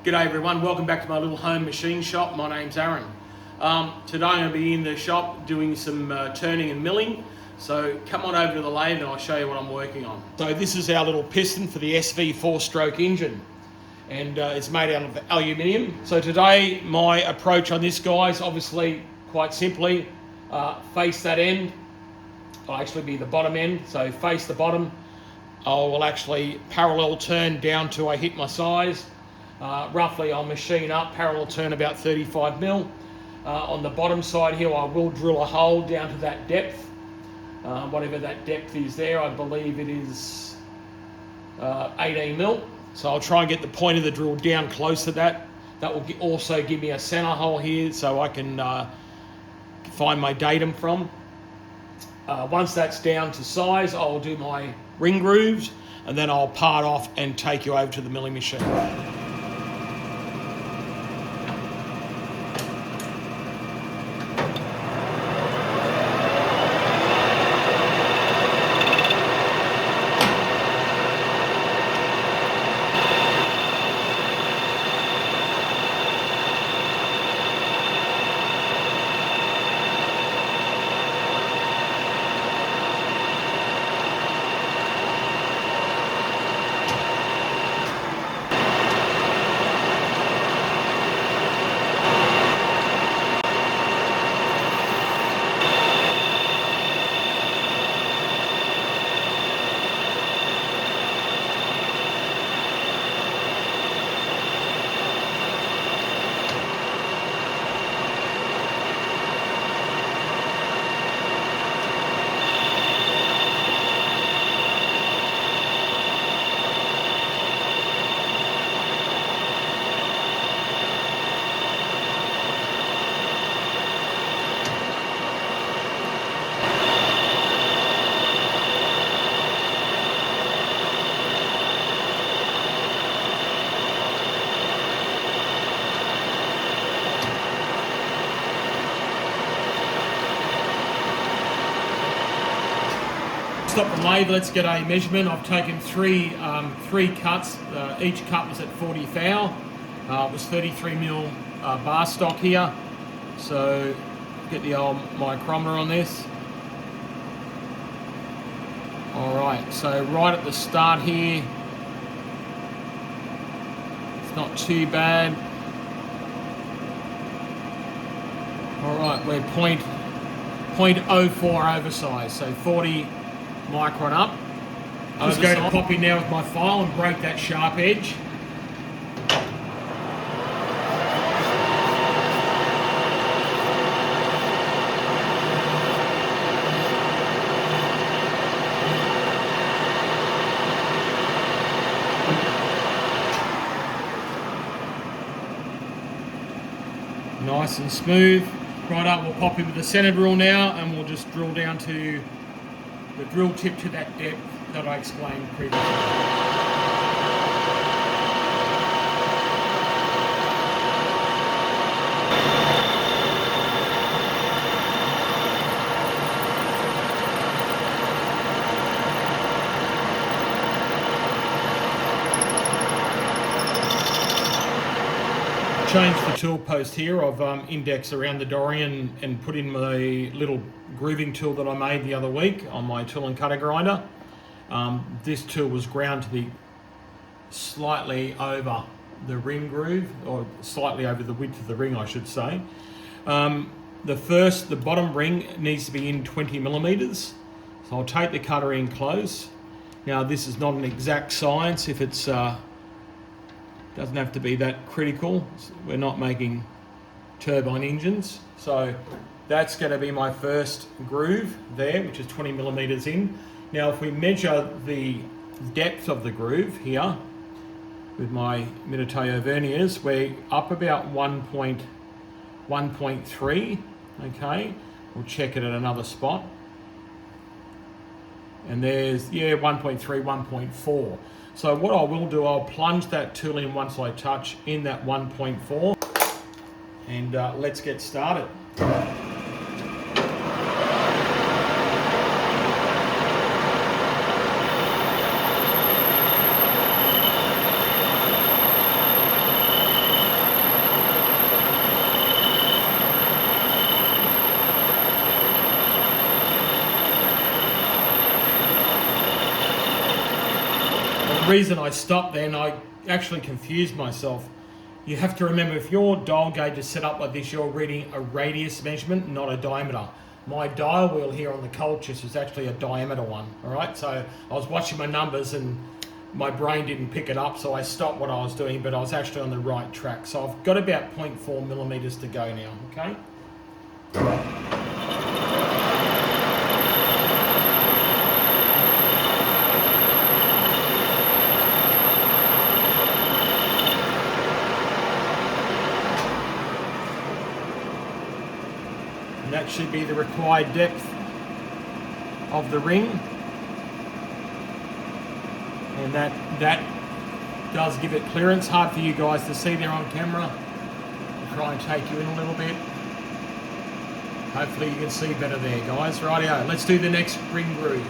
G'day everyone, welcome back to my little home machine shop. My name's Aaron. Today I'm going to be in the shop doing some turning and milling. So come on over to the lathe and I'll show you what I'm working on. So this is our little piston for the SV 4-stroke engine, and it's made out of aluminium. So today my approach on this, guys, obviously quite simply, face that end. I'll actually be the bottom end, so face the bottom. I will actually parallel turn down till I hit my size. Roughly I'll machine up, parallel turn about 35 mil. On the bottom side here I will drill a hole down to that depth, whatever that depth is there. I believe it is 18 mil. So I'll try and get the point of the drill down close to that. That will also give me a center hole here so I can find my datum from. Once that's down to size, I'll do my ring grooves and then I'll part off and take you over to the milling machine. Stop the lathe, let's get a measurement. I've taken three cuts. Each cut was at 40 thou. It was 33 mil bar stock here. So get the old micrometer on this. Alright, so right at the start here, it's not too bad. Alright, we're 0.04 oversized, so 40 micron up. I'm just going to pop in now with my file and break that sharp edge. Nice and smooth. Right up, we'll pop in with the center drill now and we'll just drill down to the drill tip to that depth that I explained previously. Changed the tool post here. I've indexed around the Dorian and put in my little grooving tool that I made the other week on my tool and cutter grinder. This tool was ground to be slightly over the ring groove, or slightly over the width of the ring, I should say. The bottom ring needs to be in 20 millimeters. So I'll take the cutter in close. Now this is not an exact science. If it's doesn't have to be that critical. We're not making turbine engines. So that's going to be my first groove there, which is 20 millimeters in. Now if we measure the depth of the groove here with my Minuteo verniers, we're up about 1.3. Okay, we'll check it at another spot. And there's, 1.3, 1.4. So what I will do, I'll plunge that tool in once I touch in that 1.4, and let's get started. reason I stopped then, I actually confused myself. You have to remember, if your dial gauge is set up like this, you're reading a radius measurement, not a diameter. My dial wheel here on the Colchester is actually a diameter one, all right? So I was watching my numbers and my brain didn't pick it up, so I stopped what I was doing, but I was actually on the right track. So I've got about 0.4 millimeters to go now, okay? And that should be the required depth of the ring. And that does give it clearance. Hard for you guys to see there on camera. I'll try and take you in a little bit. Hopefully you can see better there, guys. Rightio, let's do the next ring groove.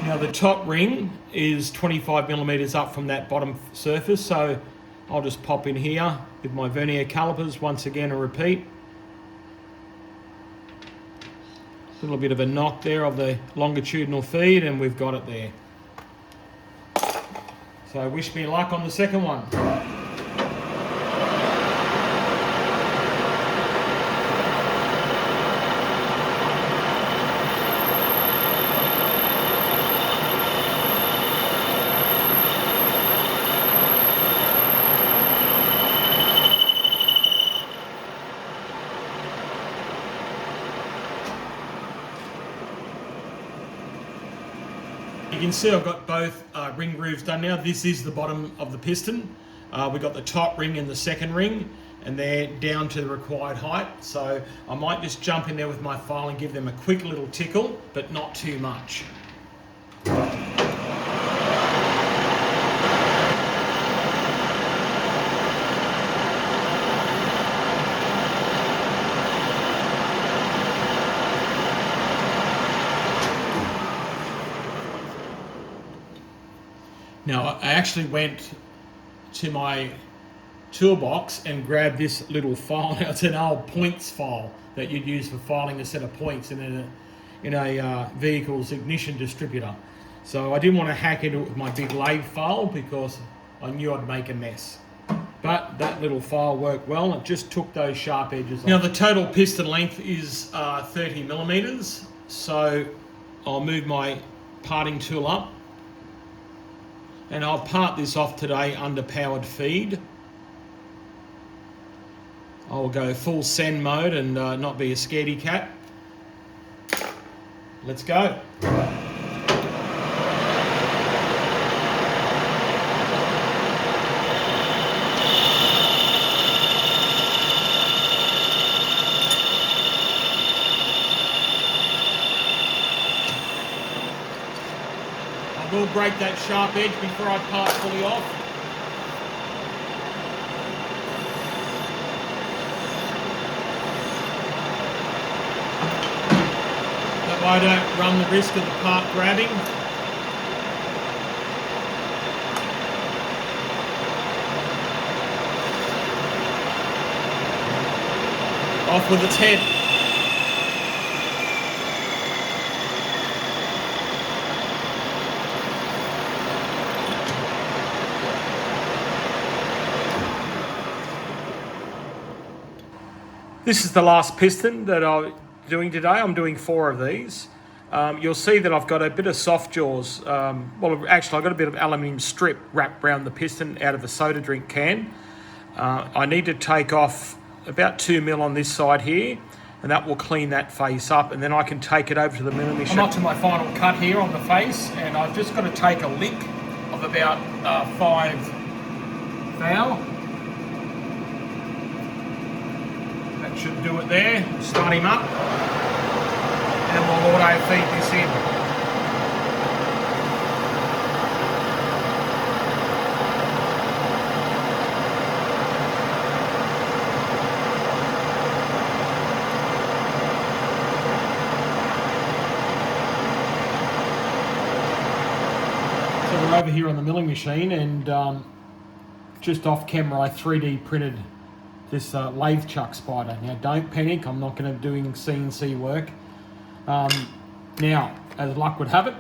Now the top ring is 25 millimeters up from that bottom surface, so I'll just pop in here with my vernier calipers once again and repeat. A little bit of a knock there of the longitudinal feed, and we've got it there. So wish me luck on the second one. You can see I've got both ring grooves done now. This is the bottom of the piston. We've got the top ring and the second ring, and they're down to the required height. So I might just jump in there with my file and give them a quick little tickle, but not too much. Now, I actually went to my toolbox and grabbed this little file. Now, it's an old points file that you'd use for filing a set of points in a vehicle's ignition distributor. So I didn't want to hack into it with my big lathe file because I knew I'd make a mess. But that little file worked well. It just took those sharp edges off. Now, the total piston length is 30 millimeters. So I'll move my parting tool up. And I'll part this off today under powered feed. I'll go full send mode and not be a scaredy cat. Let's go. We'll break that sharp edge before I part fully off. That way I don't run the risk of the part grabbing. Off with its head. This is the last piston that I'm doing today. I'm doing 4 of these. You'll see that I've got a bit of soft jaws. Well, actually, I've got a bit of aluminium strip wrapped around the piston out of a soda drink can. I need to take off about 2 mil on this side here, and that will clean that face up, and then I can take it over to the milling machine. I'm up to my final cut here on the face, and I've just got to take a lick of about 5 thou. That should do it there. Start him up, and we'll auto feed this in. So we're over here on the milling machine, and just off camera I 3D printed this lathe chuck spider. Now don't panic, I'm not going to be doing CNC work. Now, as luck would have it,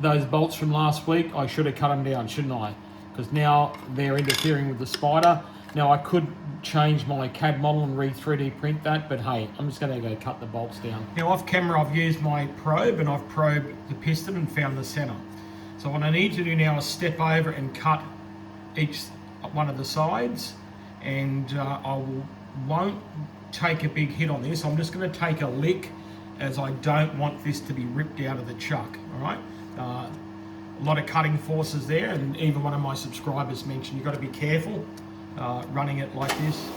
those bolts from last week, I should have cut them down, shouldn't I? Because now they're interfering with the spider. Now I could change my CAD model and 3D print that, but hey, I'm just going to go cut the bolts down. Now off camera I've used my probe and I've probed the piston and found the center. So what I need to do now is step over and cut each one of the sides, and won't take a big hit on this. I'm just going to take a lick, as I don't want this to be ripped out of the chuck. All right, a lot of cutting forces there, and even one of my subscribers mentioned you've got to be careful running it like this.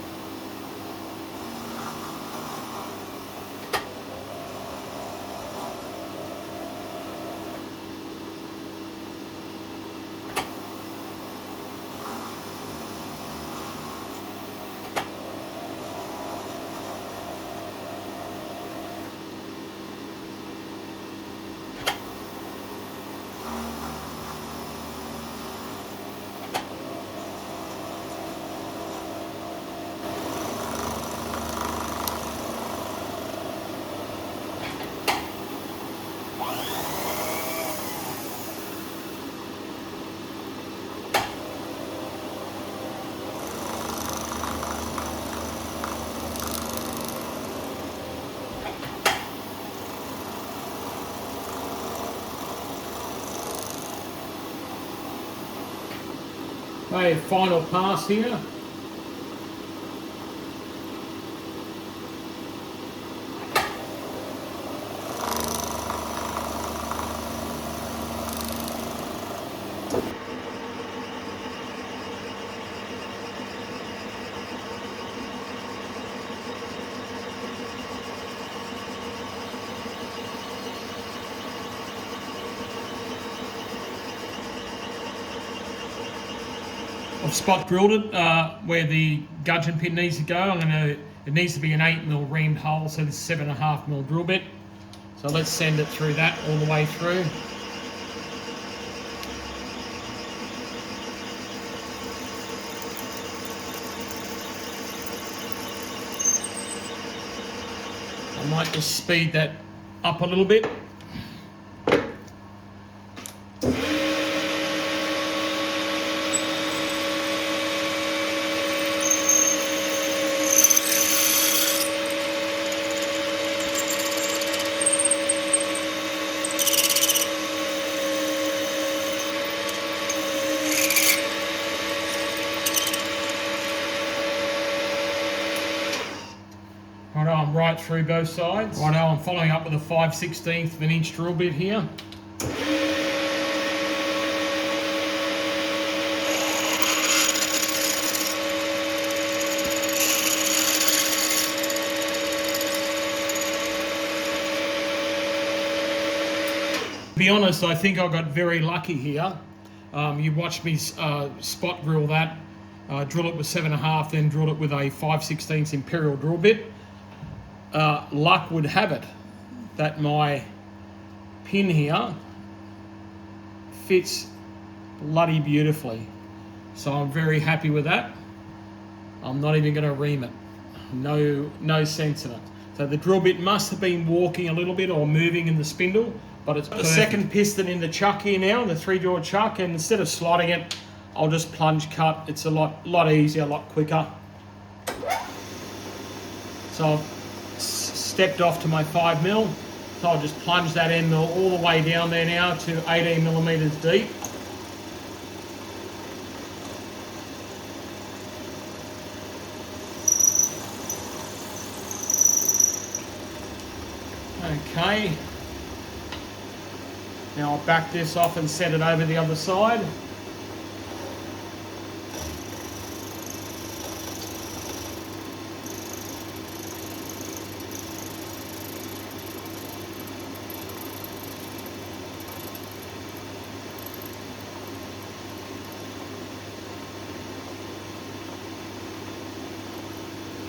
Okay, final pass here. I've spot drilled it where the gudgeon pin needs to go. It needs to be an 8mm reamed hole, so this is 7.5mm drill bit. So let's send it through that all the way through. I might just speed that up a little bit. Righto, I'm right through both sides. Righto, I'm following up with a 5/16 of an inch drill bit here. To be honest, I think I got very lucky here. You watched me spot drill that, drill it with 7.5, then drill it with a 5/16 imperial drill bit. Luck would have it that my pin here fits bloody beautifully. So I'm very happy with that. I'm not even going to ream it. No sense in it. So the drill bit must have been walking a little bit or moving in the spindle, but it's the second piston in the chuck here now, the 3-jaw chuck, and instead of slotting it, I'll just plunge cut. It's a lot easier, a lot quicker. So I've stepped off to my 5mm, so I'll just plunge that end mill all the way down there now to 18mm deep. Okay, now I'll back this off and set it over the other side.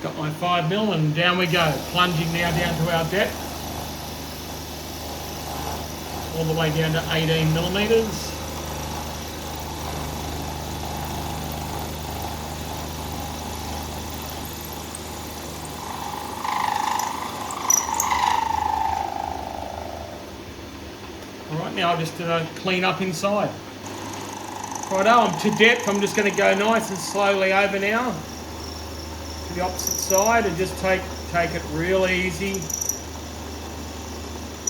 Got my 5mm and down we go, plunging now down to our depth, all the way down to 18mm. Alright, Now I'm just going to clean up inside. Righto, I'm to depth. I'm just going to go nice and slowly over now to the opposite side and just take it real easy.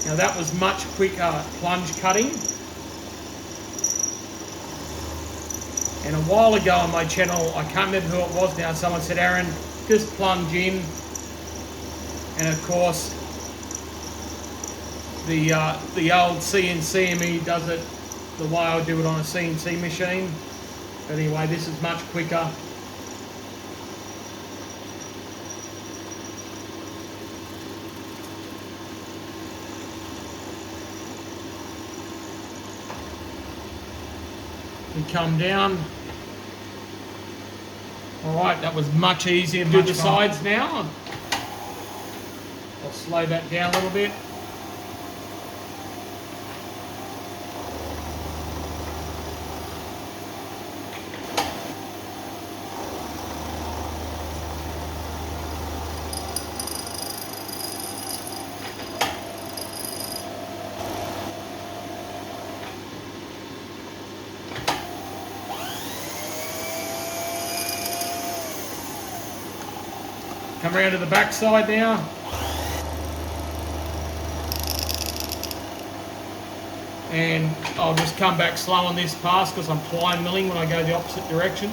Now that was much quicker plunge cutting. And a while ago on my channel, I can't remember who it was now, someone said, Aaron, just plunge in. And of course, the old CNC me does it the way I do it on a CNC machine. But anyway, this is much quicker. We come down. All right, that was much easier. Do the sides now. I'll slow that down a little bit. Come around to the back side now. And I'll just come back slow on this pass because I'm ply milling when I go the opposite direction.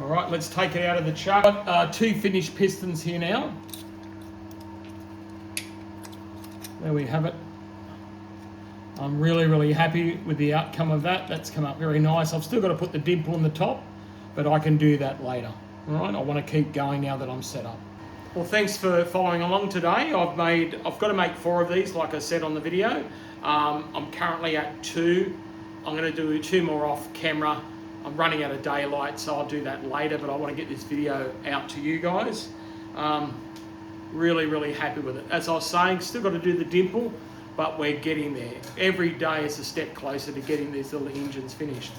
All right, let's take it out of the chuck. Got 2 finished pistons here now. There we have it. I'm really happy with the outcome of that. That's come up very nice. I've still got to put the dimple on the top, but I can do that later. All right, I want to keep going now that I'm set up. Well, thanks for following along today. I've got to make 4 of these, like I said on the video. I'm currently at 2. I'm going to do 2 more off camera. I'm running out of daylight, so I'll do that later, but I want to get this video out to you guys. Really happy with it. As I was saying, still got to do the dimple, but we're getting there. Every day is a step closer to getting these little engines finished.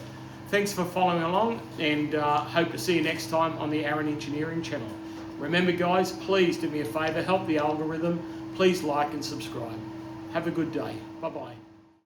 Thanks for following along, and hope to see you next time on the Aaron Engineering channel. Remember guys, please do me a favour, help the algorithm. Please like and subscribe. Have a good day. Bye-bye.